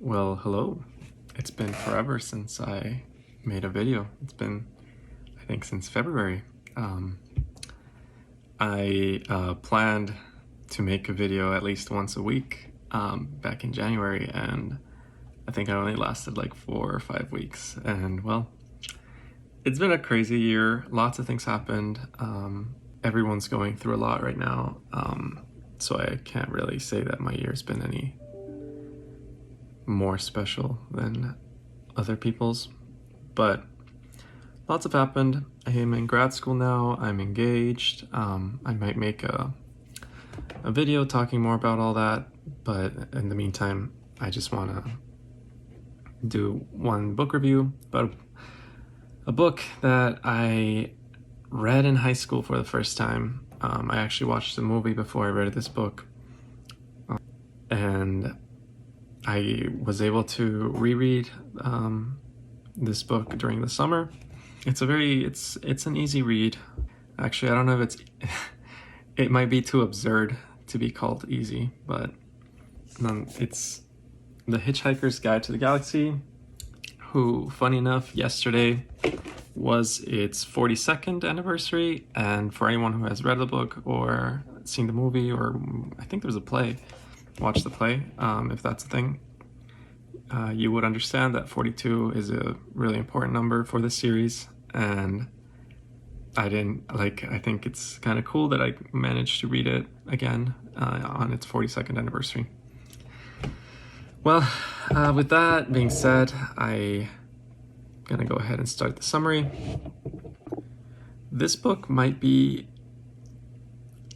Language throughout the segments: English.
Well, hello. It's been forever since I made a video. It's been, I think, since February. Um, I planned to make a video at least once a week back in January, and I think I only lasted like 4 or 5 weeks. And well, it's been a crazy year. Lots of things happened. Everyone's going through a lot right now, so I can't really say that my year's been any more special than other people's, but lots have happened. I am in grad school now. I'm engaged. I might make a video talking more about all that, but in the meantime, I just want to do one book review about a book that I read in high school for the first time. I actually watched the movie before I read this book, and I was able to reread this book during the summer. It's an easy read. Actually, I don't know if it might be too absurd to be called easy, but it's The Hitchhiker's Guide to the Galaxy, who, funny enough, yesterday was its 42nd anniversary, and for anyone who has read the book or seen the movie, or I think there's a play, watch the play, if that's a thing, you would understand that 42 is a really important number for the series, and I think it's kind of cool that I managed to read it again on its 42nd anniversary. Well, with that being said, I'm gonna go ahead and start the summary. This book might be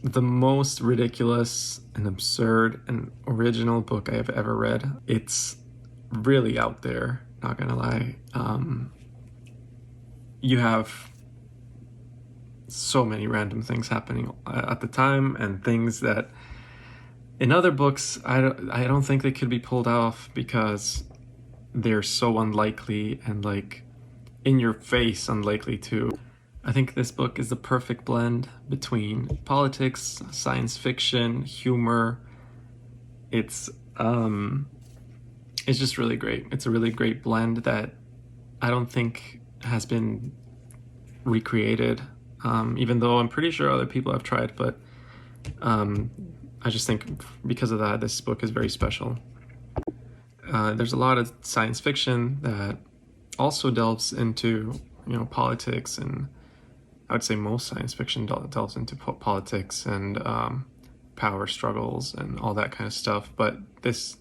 the most ridiculous and absurd and original book I have ever read. It's really out there, not gonna lie. You have so many random things happening at the time, and things that in other books I don't think they could be pulled off because they're so unlikely and like in your face unlikely to. I think this book is the perfect blend between politics, science fiction, humor. It's just really great. It's a really great blend that I don't think has been recreated, even though I'm pretty sure other people have tried, but I just think because of that, this book is very special. There's a lot of science fiction that also delves into, politics, and I would say most science fiction delves into politics and power struggles and all that kind of stuff, but this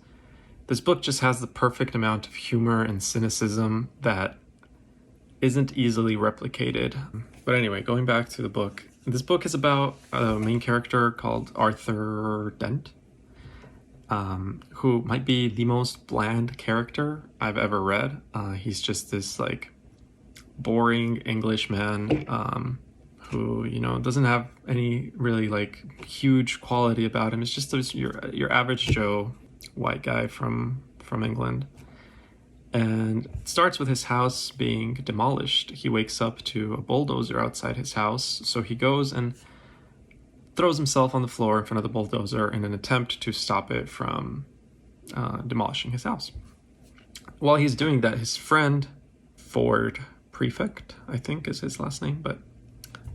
book just has the perfect amount of humor and cynicism that isn't easily replicated. But anyway, going back to the book, this book is about a main character called Arthur Dent, who might be the most bland character I've ever read. He's just this like boring English man who doesn't have any really like huge quality about him. It's just your average Joe white guy from England. And it starts with his house being demolished. He wakes up to a bulldozer outside his house, so he goes and throws himself on the floor in front of the bulldozer in an attempt to stop it from demolishing his house. While he's doing that, his friend, Ford Prefect, I think is his last name, but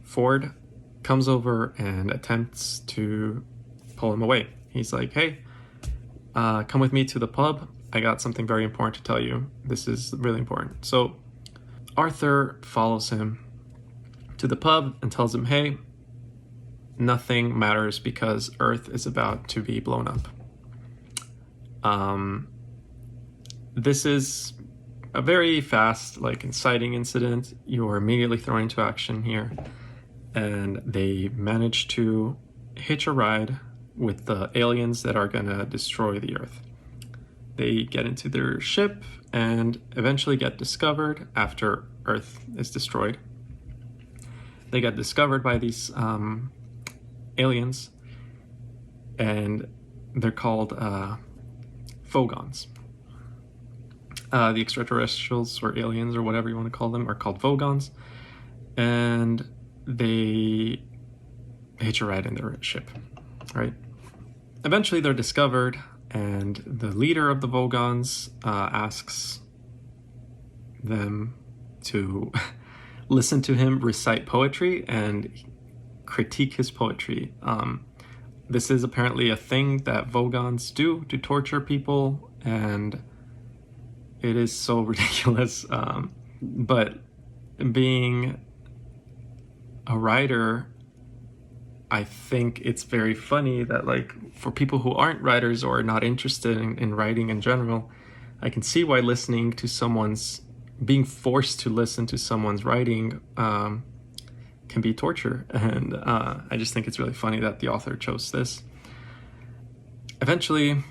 Ford comes over and attempts to pull him away. He's like, hey, come with me to the pub. I got something very important to tell you. This is really important. So Arthur follows him to the pub and tells him, hey, nothing matters because Earth is about to be blown up. This is a very fast, inciting incident. You're immediately thrown into action here. And they manage to hitch a ride with the aliens that are gonna destroy the Earth. They get into their ship and eventually get discovered after Earth is destroyed. They get discovered by these aliens, and they're called Vogons. The extraterrestrials or aliens or whatever you want to call them are called Vogons, and they hitch a ride in their ship, right? Eventually they're discovered and the leader of the Vogons asks them to listen to him recite poetry and critique his poetry. This is apparently a thing that Vogons do to torture people, and it is so ridiculous. But being a writer, I think it's very funny that, like, for people who aren't writers or are not interested in writing in general, I can see why being forced to listen to someone's writing can be torture. And I just think it's really funny that the author chose this. Eventually,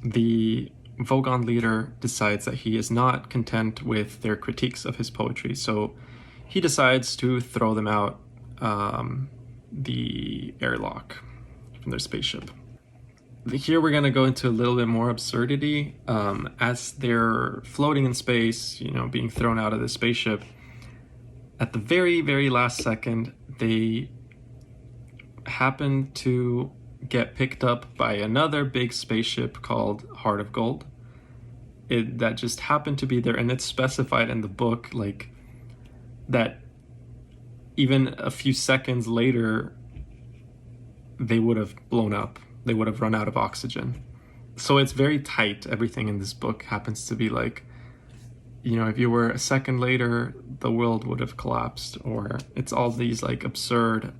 the Vogon leader decides that he is not content with their critiques of his poetry, so he decides to throw them out the airlock from their spaceship. Here we're going to go into a little bit more absurdity. As they're floating in space, being thrown out of the spaceship, at the very, very last second, they happen to get picked up by another big spaceship called Heart of Gold. That just happened to be there, and it's specified in the book, like, that even a few seconds later, they would have blown up. They would have run out of oxygen. So it's very tight. Everything in this book happens to be like, if you were a second later, the world would have collapsed, or it's all these like absurd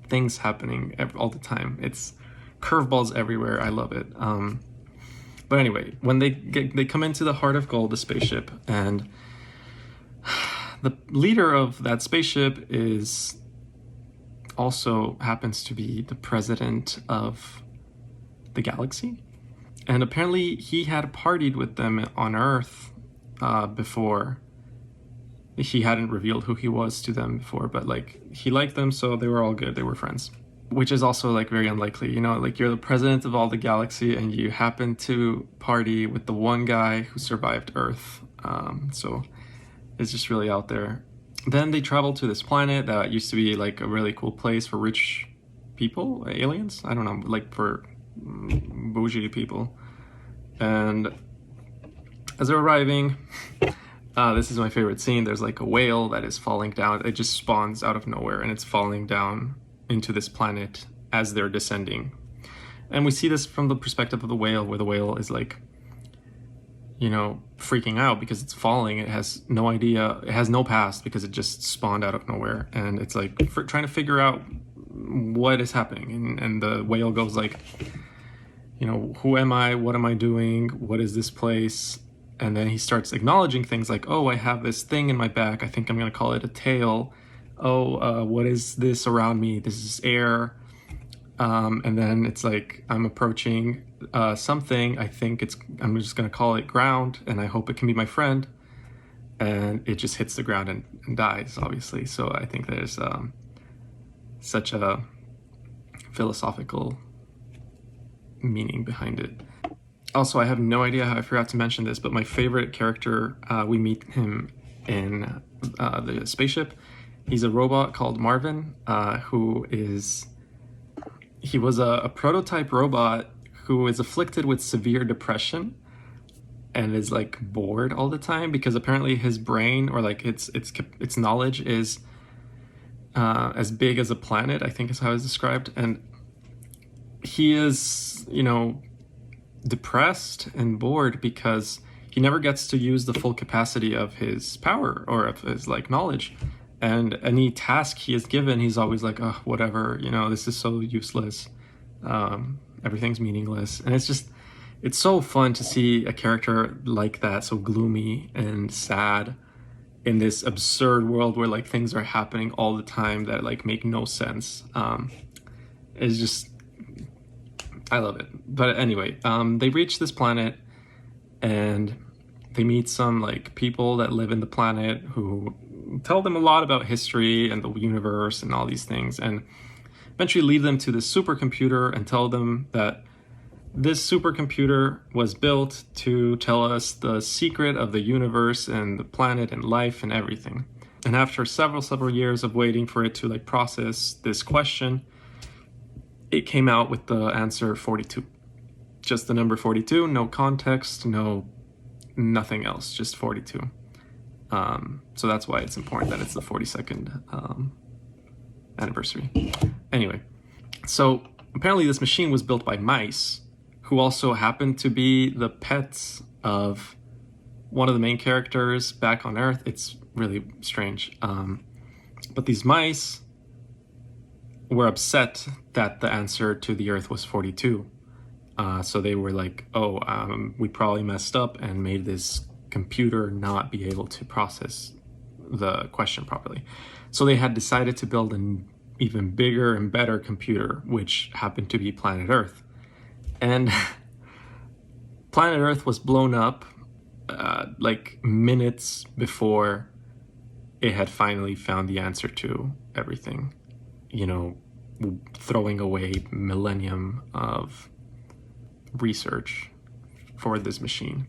things happening all the time. It's curveballs everywhere. I love it. But anyway, when they come into the Heart of Gold, the spaceship, and the leader of that spaceship also happens to be the president of the galaxy. And apparently he had partied with them on Earth before. He hadn't revealed who he was to them before, but like he liked them, so they were all good. They were friends, which is also like very unlikely. Like you're the president of all the galaxy and you happen to party with the one guy who survived Earth. So it's just really out there. Then they travel to this planet that used to be like a really cool place for rich people, aliens. I don't know, like for bougie people. And as they're arriving, this is my favorite scene. There's like a whale that is falling down. It just spawns out of nowhere and it's falling down into this planet as they're descending. And we see this from the perspective of the whale, where the whale is like, freaking out because it's falling. It has no idea. It has no past because it just spawned out of nowhere. And it's like trying to figure out what is happening. And the whale goes like, who am I? What am I doing? What is this place? And then he starts acknowledging things like, oh, I have this thing in my back. I think I'm going to call it a tail. Oh, what is this around me? This is air. And then it's like, I'm approaching something. I'm just going to call it ground, and I hope it can be my friend. And it just hits the ground and dies, obviously. So I think there's such a philosophical meaning behind it. Also, I have no idea how I forgot to mention this, but my favorite character, we meet him in the spaceship. He's a robot called Marvin, he was a prototype robot who is afflicted with severe depression and is like bored all the time because apparently his brain, or like its knowledge, is as big as a planet, I think is how it's described. And he is, depressed and bored because he never gets to use the full capacity of his power or of his like knowledge. And any task he is given, he's always like, oh, whatever, this is so useless. Everything's meaningless. And it's so fun to see a character like that, so gloomy and sad, in this absurd world where like things are happening all the time that like make no sense. It's just, I love it. But anyway, they reach this planet and they meet some like people that live in the planet who tell them a lot about history and the universe and all these things, and eventually lead them to this supercomputer and tell them that this supercomputer was built to tell us the secret of the universe and the planet and life and everything. And after several years of waiting for it to like process this question, it came out with the answer 42. just the number 42, no context, nothing else, just 42. So that's why it's important that it's the 42nd anniversary. Anyway, so apparently this machine was built by mice who also happened to be the pets of one of the main characters back on Earth. It's really strange. But these mice were upset that the answer to the Earth was 42. So they were like, oh, we probably messed up and made this computer not be able to process the question properly. So they had decided to build an even bigger and better computer, which happened to be planet Earth. And planet Earth was blown up like minutes before it had finally found the answer to everything, you know, throwing away millennium of research for this machine.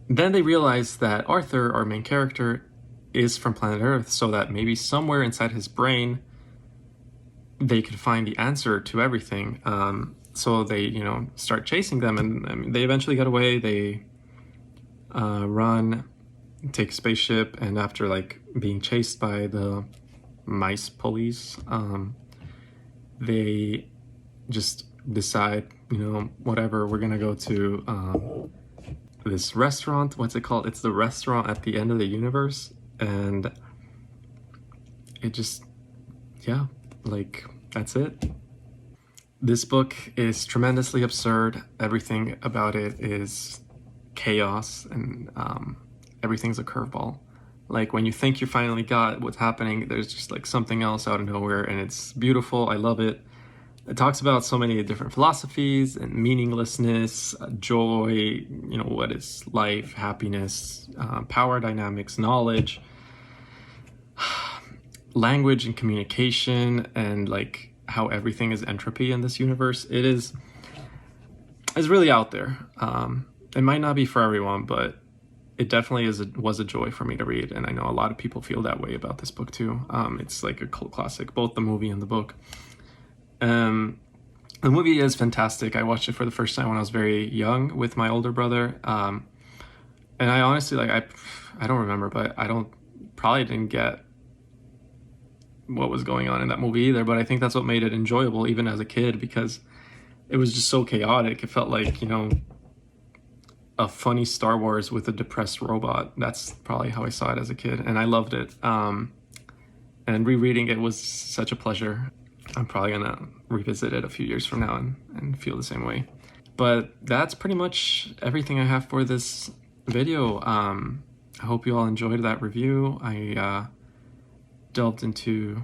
Then they realized that Arthur, our main character, is from planet Earth, so that maybe somewhere inside his brain they could find the answer to everything. So they, you know, start chasing them, and I mean, they eventually get away. They run, take a spaceship, and after like being chased by the mice police, they just decide, you know, whatever, we're gonna go to this restaurant. What's it called? It's the restaurant at the end of the universe. And it just, yeah, like, that's it. This book is tremendously absurd. Everything about it is chaos, and everything's a curveball. Like, when you think you finally got what's happening, there's just like something else out of nowhere, and it's beautiful. I love it. It talks about so many different philosophies and meaninglessness, joy, you know, what is life, happiness, power dynamics, knowledge, language and communication, and like how everything is entropy in this universe. It's really out there. It might not be for everyone, but it definitely was a joy for me to read, and I know a lot of people feel that way about this book too. It's like a cult classic, both the movie and the book. The movie is fantastic. I watched it for the first time when I was very young with my older brother. And I honestly, like, I don't remember, but probably didn't get what was going on in that movie either. But I think that's what made it enjoyable, even as a kid, because it was just so chaotic. It felt like, you know, a funny Star Wars with a depressed robot. That's probably how I saw it as a kid, and I loved it. And rereading it was such a pleasure. I'm probably gonna revisit it a few years from now and feel the same way. But that's pretty much everything I have for this video. I hope you all enjoyed that review. I delved into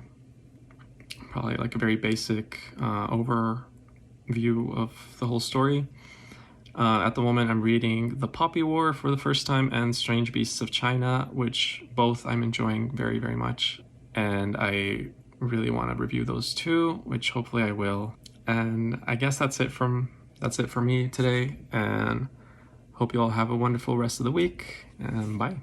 probably like a very basic overview of the whole story. At the moment, I'm reading The Poppy War for the first time and Strange Beasts of China, which both I'm enjoying very, very much. And I really want to review those two, which hopefully I will. And I guess that's it for me today, and hope you all have a wonderful rest of the week, and bye.